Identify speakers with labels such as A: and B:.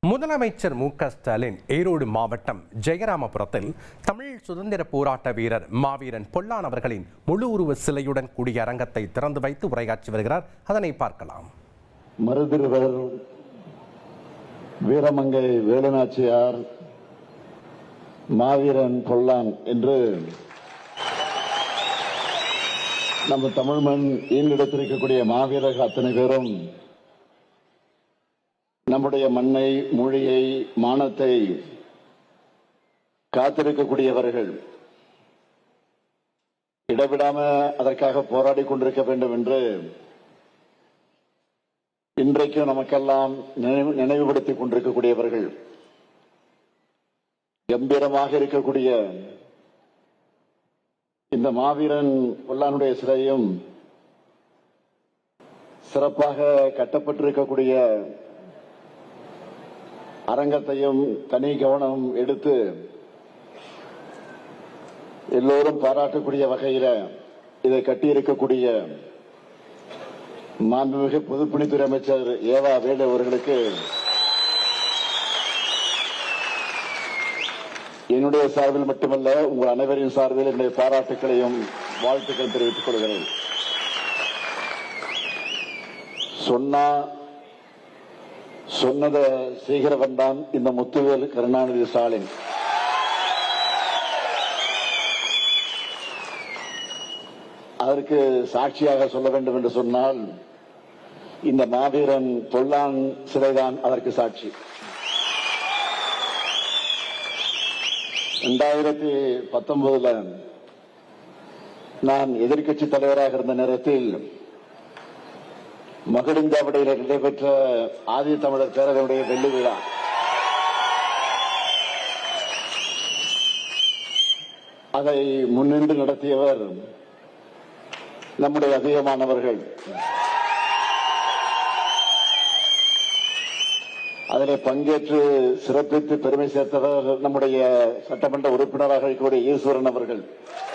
A: முதலமைச்சர் மு.க.ஸ்டாலின் ஈரோடு மாவட்டம் ஜெயராமபுரத்தில் தமிழ் சுதந்திர போராட்ட வீரர் மாவீரன் பொல்லான் அவர்களின் முழு உருவ சிலையுடன் கூடிய அரங்கத்தை திறந்து வைத்து உரையாற்றி வருகிறார். அதனை பார்க்கலாம்.
B: மருதிருவர் வீரமங்கை வேலுநாச்சியார் மாவீரன் பொல்லான் என்று நம்ம தமிழ் மண் ஈண்டெடுத்திருக்கக்கூடிய மாவீரர்கள் அத்தனை பேரும் நம்முடைய மண்ணை, மொழியை, மானத்தை காத்திருக்கக்கூடியவர்கள். இடவிடாம அதற்காக போராடி கொண்டிருக்க வேண்டும் என்று இன்றைக்கு நமக்கெல்லாம் நினைவுபடுத்திக் கொண்டிருக்கக்கூடியவர்கள். கம்பீரமாக இருக்கக்கூடிய இந்த மாவீரன் பொல்லானுடைய சிலையும் சிறப்பாக கட்டப்பட்டிருக்கக்கூடிய அரங்கத்தையும் தனி கவனம் எடுத்து எல்லோரும் பாராட்டக்கூடிய வகையில் இதை கட்டியிருக்கக்கூடிய மாண்புமிகு பொதுப்பணித்துறை அமைச்சர் ஏவா வேலு அவர்களுக்கு என்னுடைய சார்பில் மட்டுமல்ல, உங்கள் அனைவரின் சார்பில் என்னுடைய பாராட்டுகளையும் வாழ்த்துக்கள் தெரிவித்துக் கொள்கிறேன். சொன்னதை செய்கிறவன் தான் இந்த முத்துவேல் கருணாநிதி ஸ்டாலின். அதற்கு சாட்சியாக சொல்ல வேண்டும் என்று சொன்னால் இந்த மாவீரன் பொல்லான் சிலைதான் அதற்கு சாட்சி. 2019 நான் எதிர்க்கட்சி தலைவராக இருந்த நேரத்தில் மகிழுந்தாவடியில் நடைபெற்ற ஆதி தமிழர் பேரவையுடைய வெள்ளி விழா, அதை முன்னின்று நடத்தியவர் நம்முடைய அதிகமானவர்கள். அதில் பங்கேற்று சிறப்பித்து பெருமை சேர்த்தவர் நம்முடைய சட்டமன்ற உறுப்பினராக இருக்கக்கூடிய ஈஸ்வரன் அவர்கள்.